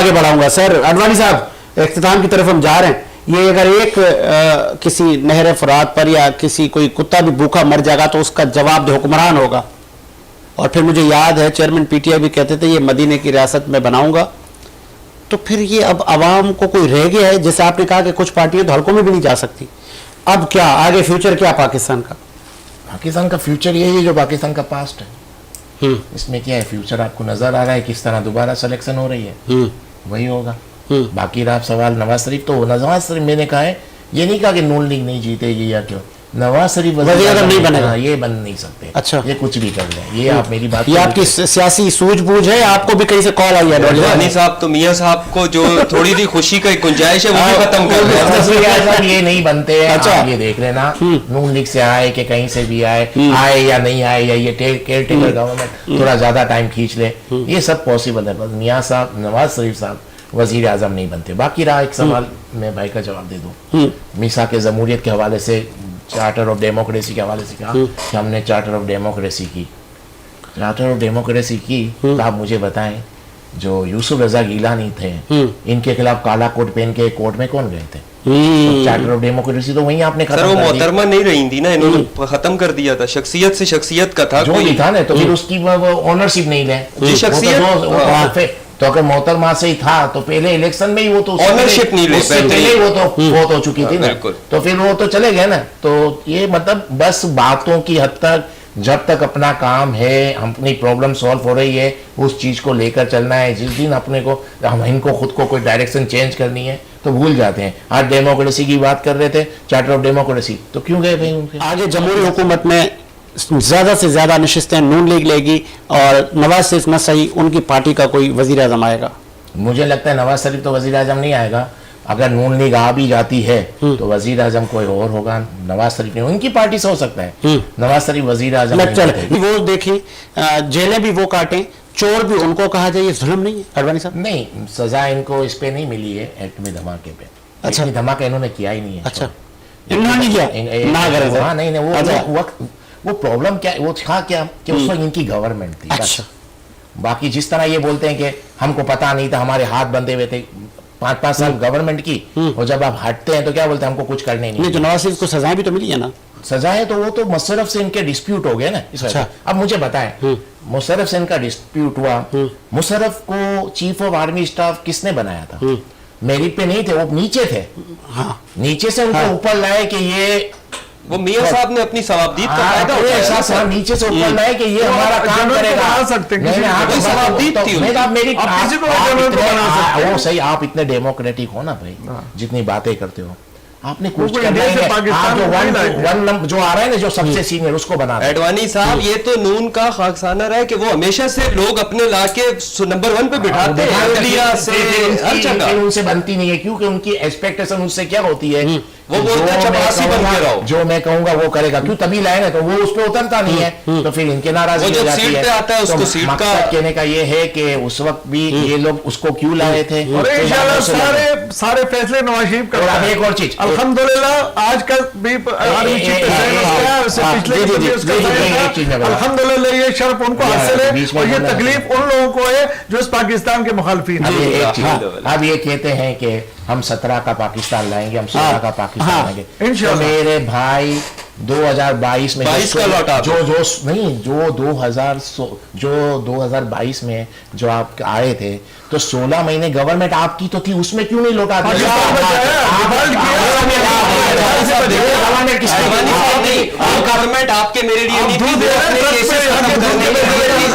आगे बढ़ाऊंगा सर। अडवाणी साहब, इख्तिताम की तरफ हम जा रहे हैं। ये अगर एक किसी नहर फरात पर या किसी कोई कुत्ता भी भूखा मर जाएगा तो उसका जवाब दे हुक्मरान होगा। और फिर मुझे याद है चेयरमैन पीटीआई भी कहते थे ये मदीने की रियासत में बनाऊंगा। तो फिर ये अब आवाम को कोई रह गया है? जैसे आपने कहा कि कुछ पार्टियां तो हल्कों में भी नहीं जा सकती, अब क्या आगे फ्यूचर क्या पाकिस्तान का? पाकिस्तान का फ्यूचर यही है जो पाकिस्तान का पास्ट है। इसमें क्या है, फ्यूचर आपको नजर आ रहा है किस तरह दोबारा सिलेक्शन हो रही है, वही होगा। बाकी रहा सवाल नवाज शरीफ, तो नवाज शरीफ मैंने कहा है, ये नहीं कहा कि नून लीग नहीं जीतेगी या क्यों, नवाज शरीफ वज़ीर-ए-आज़म नहीं बनेगा, ये बन नहीं सकते। अच्छा, ये कुछ भी कर लें, ये आप मेरी बात, ये आपकी सियासी सूझबूझ है? आपको भी कहीं से कॉल आई है? अडवाणी साहब तो मियां साहब को जो थोड़ी सी खुशी का गुंजाइश है वो भी खत्म कर रहे हैं। ये नहीं बनते हैं। अच्छा, आप ये देख लेना, नून लीग से आए कि कहीं से भी आए या नहीं आए, या ये केयर टेकर गवर्नमेंट थोड़ा ज्यादा टाइम खींच ले, ये सब पॉसिबल है। बस मियां साहब, नवाज शरीफ साहब वजीर आजम नहीं बनते। बाकी रहा एक सवाल, मैं भाई का जवाब दे दूं, मीसा के जमहूरियत के हवाले से, चार्टर ऑफ डेमोक्रेसी के हवाले से कहा कि हमने चार्टर ऑफ डेमोक्रेसी की, चार्टर ऑफ डेमोक्रेसी की, तो आप मुझे बताएं जो यूसुफ रजा गिलानी थे, इनके खिलाफ काला कोट पहन के कोर्ट में कौन गए थे? तो चार्टर ऑफ डेमोक्रेसी तो वहीं आपने खत्म कर दी। मोहतरमा नहीं रही थी ना, इन्होंने खत्म कर दिया था। शख्सियत से शख्सियत का था, जो भी था ना, तो फिर उसकी ओनरशिप नहीं ले शख्सियत। तो अगर मोहतरमा से ही था तो पहले इलेक्शन में ही वो तो ऑनरशिप नहीं ले, उससे पहले वो तो बहुत हो चुकी थी ना, तो फिर वो तो चले गए ना। तो ये मतलब बस बातों की हद तक, जब तक अपना काम है, अपनी प्रॉब्लम सॉल्व हो रही है, उस चीज को लेकर चलना है। जिस दिन अपने को, हम इनको खुद को कोई डायरेक्शन चेंज करनी है तो भूल जाते हैं। आज डेमोक्रेसी की बात कर रहे थे, चार्टर ऑफ डेमोक्रेसी, तो क्यों गए भाई उनके आगे? जमहूरी हुकूमत में ज्यादा से ज्यादा नशिस्तें नून लीग लेगी और नवाज शरीफ न सही उनकी पार्टी का कोई वजीर आजम आएगा। मुझे लगता है नवाज शरीफ तो वजीर आजम नहीं आएगा। अगर नून लीग आ भी जाती है तो वजीर आजम कोई और होगा, नवाज शरीफ नहीं। उनकी पार्टी से हो सकता है, नवाज शरीफ वजीर आजम वो देखिए, जेलें भी वो काटें, चोर भी उनको कहा जाए, ये जुल्म नहीं है अडवाणी साहब? नहीं, सजा इनको इस पे नहीं मिली है, एक्ट में धमाके पे। अच्छा, धमाका इन्होंने किया ही नहीं है। अच्छा, इन्होंने किया ना करे। हाँ, नहीं वो वक्त, वो प्रॉब्लम क्या, वो था क्या कि उस वक्त इनकी गवर्नमेंट थी। अच्छा, बाकी जिस तरह ये बोलते हैं कि हमको पता नहीं था, हमारे हाथ बंधे हुए थे, 5-5 साल गवर्नमेंट की, और जब आप हटते हैं तो क्या बोलते हैं, हमको कुछ करने नहीं। तो नवाज शरीफ को सजाएं भी तो मिली है ना? सजाएं तो वो तो मुशर्रफ से इनके डिस्प्यूट हो गए ना। अच्छा, अब मुझे बताएं, मुशर्रफ से इनका डिस्प्यूट हुआ, मुशर्रफ को चीफ ऑफ आर्मी स्टाफ किसने बनाया था? मेरिट पे नहीं थे, वो नीचे थे। हाँ, नीचे से उनको ऊपर लाए कि ये, वो मियां साहब ने अपनी सवाबदीद का फायदा उठाया, नीचे से ऊपर लाए कि ये हमारा काम करेगा। वो सही, आप इतने डेमोक्रेटिक हो ना भाई, जितनी बातें करते हो, आपने कुछ जो आ रहा है ना, जो सबसे सीनियर, उसको बना। एडवाणी साहब, ये तो नून का खाकसाना रहा है कि वो हमेशा से लोग अपने लाके नंबर 1 पे बिठाते हैं, उनसे बनती नहीं है, क्योंकि उनकी एक्सपेक्टेशन उससे क्या होती है, वो बोलते हैं चपरासी बन के रहो, जो मैं कहूंगा वो करेगा। क्यों? तभी लाए ना, तो वो उस पर उतरता नहीं है, तो फिर इनके नाराजगी हो जाती है। आता है उसको सीट का कहने का ये है कि उस वक्त भी ये लोग उसको क्यों लाए थे। सारे फैसले नवाज शरीफ का। एक और चीज, अल्हम्दुलिल्लाह आज का भी अल्हम्दुलिल्लाह ये शर्फ उनको हासिल है, और ये तकलीफ उन लोगों को है जो इस पाकिस्तान के मुखालिफिन हैं। अब ये कहते हैं कि हम 17 का पाकिस्तान लाएंगे, हम 16 का पाकिस्तान लाएंगे। तो मेरे भाई 2022 में 22 का लौटा जो नहीं, जो 2022 में जो आप आए थे, तो 16 महीने गवर्नमेंट आपकी तो थी, उसमें क्यों नहीं लौटा दिया? गवर्नमेंट आपके मेरे लिए नहीं थी,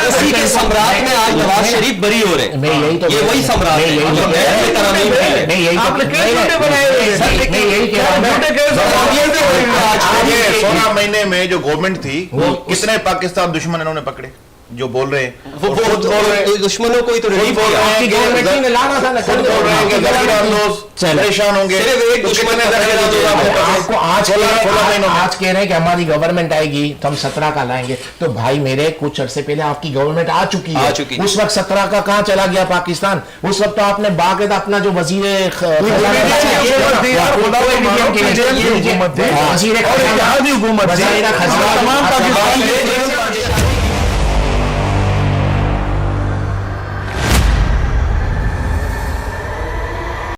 उसी के सम्राट में आज नवाज शरीफ बरी हो रहे हैं। मैं यही तो, ये वही सम्राट है, मैं यही कह रहा हूं। 16 महीने में जो गवर्नमेंट थी, वो कितने पाकिस्तान दुश्मन इन्होंने पकड़े? जो बोल रहे हैं वो दुश्मनों को ही तो रिलीफ किया। आपकी गवर्नमेंट ने लाना था ना, परेशान होंगे। आपको आज कह रहे हैं कि हमारी गवर्नमेंट आएगी तो हम 17 का लाएंगे। तो भाई मेरे, कुछ अरसे पहले आपकी गवर्नमेंट आ चुकी है, उस वक्त 17 का कहां चला गया पाकिस्तान? उस वक्त तो आपने बाकायदा अपना जो वजीर हुकूमत